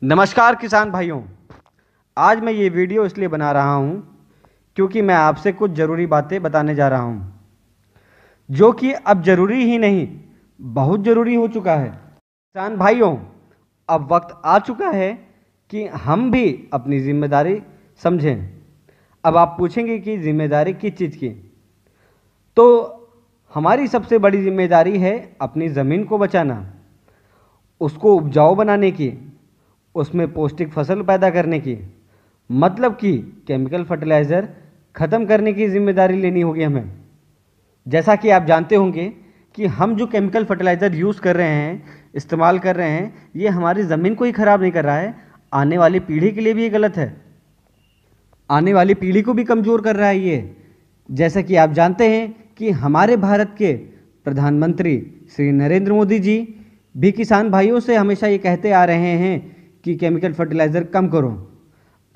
नमस्कार किसान भाइयों, आज मैं ये वीडियो इसलिए बना रहा हूँ क्योंकि मैं आपसे कुछ ज़रूरी बातें बताने जा रहा हूँ जो कि अब ज़रूरी ही नहीं, बहुत ज़रूरी हो चुका है। किसान भाइयों, अब वक्त आ चुका है कि हम भी अपनी जिम्मेदारी समझें। अब आप पूछेंगे कि जिम्मेदारी किस चीज़ की? तो हमारी सबसे बड़ी जिम्मेदारी है अपनी ज़मीन को बचाना, उसको उपजाऊ बनाने की, उसमें पौष्टिक फसल पैदा करने की, मतलब कि केमिकल फर्टिलाइज़र ख़त्म करने की जिम्मेदारी लेनी होगी हमें। जैसा कि आप जानते होंगे कि हम जो केमिकल फर्टिलाइज़र यूज़ कर रहे हैं, इस्तेमाल कर रहे हैं, ये हमारी ज़मीन को ही ख़राब नहीं कर रहा है, आने वाली पीढ़ी के लिए भी ये गलत है। आने वाली पीढ़ी को भी कमज़ोर कर रहा है ये। जैसा कि आप जानते हैं कि हमारे भारत के प्रधानमंत्री श्री नरेंद्र मोदी जी भी किसान भाइयों से हमेशा ये कहते आ रहे हैं कि केमिकल फर्टिलाइज़र कम करो।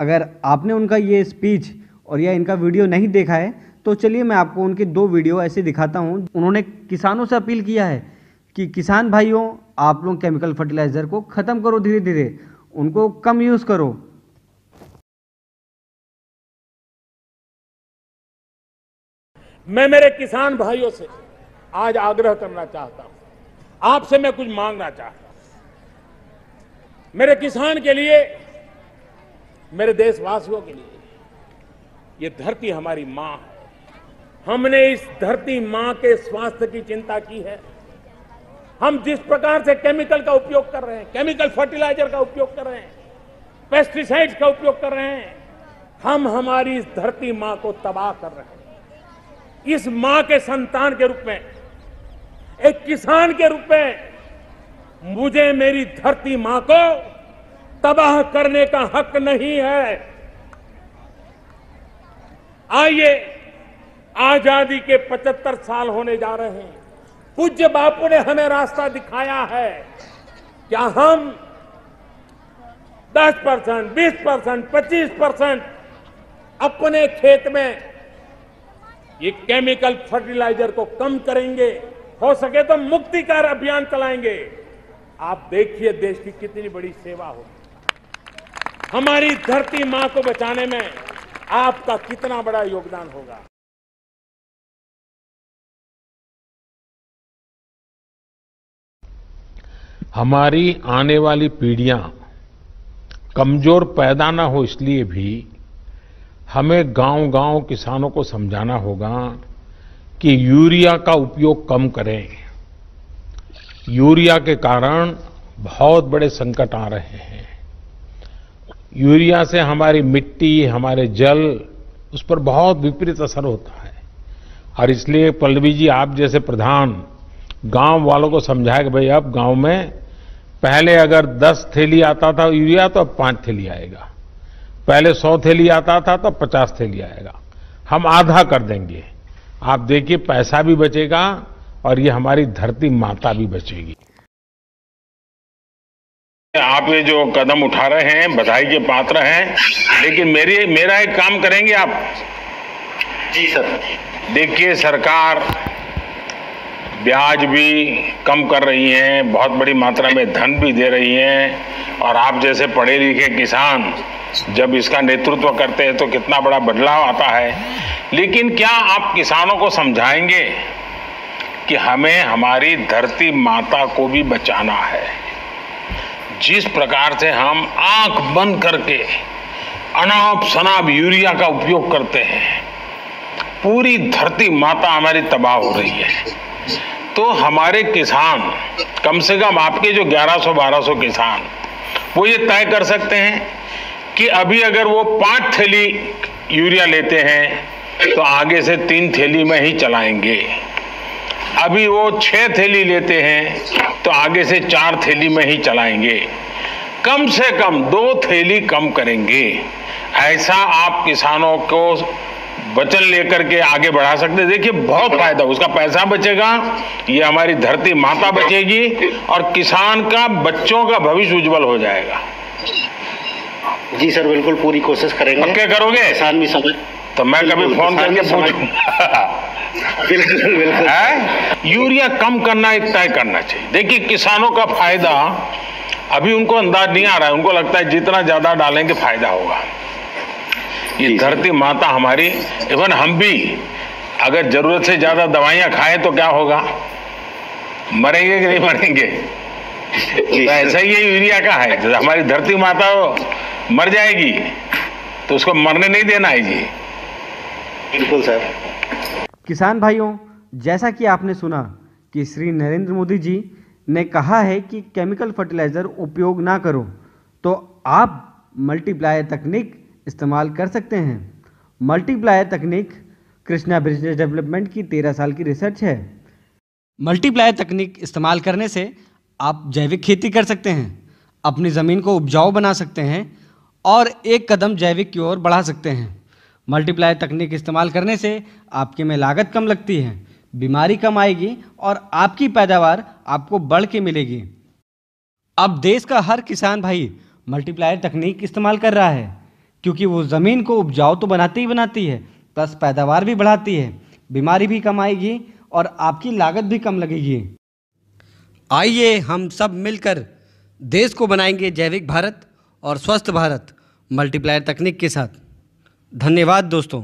अगर आपने उनका ये स्पीच और या इनका वीडियो नहीं देखा है तो चलिए मैं आपको उनके 2 वीडियो ऐसे दिखाता हूँ। उन्होंने किसानों से अपील किया है कि किसान भाइयों, आप लोग केमिकल फर्टिलाइज़र को ख़त्म करो, धीरे धीरे उनको कम यूज़ करो। मैं मेरे किसान भाइयों से आज आग्रह करना चाहता हूं, आपसे मैं कुछ मांगना चाहता हूं। मेरे किसान के लिए, मेरे देशवासियों के लिए, ये धरती हमारी मां है। हमने इस धरती मां के स्वास्थ्य की चिंता की है। हम जिस प्रकार से केमिकल का उपयोग कर रहे हैं, केमिकल फर्टिलाइजर का उपयोग कर रहे हैं, पेस्टिसाइड्स का उपयोग कर रहे हैं, हम हमारी इस धरती मां को तबाह कर रहे हैं। इस मां के संतान के रूप में, एक किसान के रूप में, मुझे मेरी धरती मां को तबाह करने का हक नहीं है। आइए, आजादी के 75 साल होने जा रहे हैं। पूज्य बापू ने हमें रास्ता दिखाया है। क्या हम 10%, 20%, 25% अपने खेत में ये केमिकल फर्टिलाइजर को कम करेंगे? हो सके तो मुक्तिकार अभियान चलाएंगे। आप देखिए देश की कितनी बड़ी सेवा होगी। हमारी धरती मां को बचाने में आपका कितना बड़ा योगदान होगा। हमारी आने वाली पीढ़ियां कमजोर पैदा ना हो, इसलिए भी हमें गांव-गांव किसानों को समझाना होगा कि यूरिया का उपयोग कम करें। यूरिया के कारण बहुत बड़े संकट आ रहे हैं। यूरिया से हमारी मिट्टी, हमारे जल, उस पर बहुत विपरीत असर होता है। और इसलिए पल्लवी जी, आप जैसे प्रधान गांव वालों को समझाए कि भाई अब गांव में पहले अगर 10 थैली आता था यूरिया तो अब 5 थैली आएगा, पहले 100 थैली आता था तो 50 थैली आएगा। हम आधा कर देंगे। आप देखिए, पैसा भी बचेगा और ये हमारी धरती माता भी बचेगी। आप ये जो कदम उठा रहे हैं, बधाई के पात्र हैं, लेकिन मेरा एक काम करेंगे आप? जी सर। देखिए, सरकार ब्याज भी कम कर रही है, बहुत बड़ी मात्रा में धन भी दे रही है, और आप जैसे पढ़े लिखे किसान जब इसका नेतृत्व करते हैं तो कितना बड़ा बदलाव आता है। लेकिन क्या आप किसानों को समझाएंगे कि हमें हमारी धरती माता को भी बचाना है? जिस प्रकार से हम आंख बंद करके अनाप शनाप यूरिया का उपयोग करते हैं, पूरी धरती माता हमारी तबाह हो रही है। तो हमारे किसान, कम से कम आपके जो 1100-1200 किसान, वो ये तय कर सकते हैं कि अभी अगर वो 5 थैली यूरिया लेते हैं तो आगे से 3 थैली में ही चलाएंगे। अभी वो 6 थैली लेते हैं तो आगे से 4 थैली में ही चलाएंगे। कम से कम 2 थैली कम करेंगे। ऐसा आप किसानों को वचन लेकर के आगे बढ़ा सकते हैं। देखिए, बहुत फायदा, उसका पैसा बचेगा, ये हमारी धरती माता बचेगी और किसान का, बच्चों का भविष्य उज्जवल हो जाएगा। जी सर, बिल्कुल पूरी कोशिश करेंगे। पक्के करोगे? किसान भी समझ तो मैं कभी फोन करके पूछूंगा। बिल्कुल बिल्कुल। यूरिया कम करना एक तय करना चाहिए। देखिए, किसानों का फायदा अभी उनको अंदाज नहीं आ रहा है, उनको लगता है जितना ज्यादा डालेंगे फायदा होगा। ये धरती माता हमारी, इवन हम भी अगर जरूरत से ज्यादा दवाइयां खाएं तो क्या होगा, मरेंगे कि नहीं मरेंगे? तो ऐसा ही ये यूरिया का है, जब हमारी धरती माता मर जाएगी तो उसको मरने नहीं देना है जी। बिल्कुल सर। किसान भाइयों, जैसा कि आपने सुना कि श्री नरेंद्र मोदी जी ने कहा है कि केमिकल फर्टिलाइज़र उपयोग ना करो, तो आप मल्टीप्लायर तकनीक इस्तेमाल कर सकते हैं। मल्टीप्लायर तकनीक कृष्णा बिजनेस डेवलपमेंट की 13 साल की रिसर्च है। मल्टीप्लायर तकनीक इस्तेमाल करने से आप जैविक खेती कर सकते हैं, अपनी ज़मीन को उपजाऊ बना सकते हैं और एक कदम जैविक की ओर बढ़ा सकते हैं। मल्टीप्लायर तकनीक इस्तेमाल करने से आपके में लागत कम लगती है, बीमारी कम आएगी और आपकी पैदावार आपको बढ़ के मिलेगी। अब देश का हर किसान भाई मल्टीप्लायर तकनीक इस्तेमाल कर रहा है, क्योंकि वो ज़मीन को उपजाऊ तो बनाती ही बनाती है, प्लस पैदावार भी बढ़ाती है, बीमारी भी कम आएगी और आपकी लागत भी कम लगेगी। आइए हम सब मिलकर देश को बनाएंगे जैविक भारत और स्वस्थ भारत मल्टीप्लायर तकनीक के साथ। धन्यवाद दोस्तों।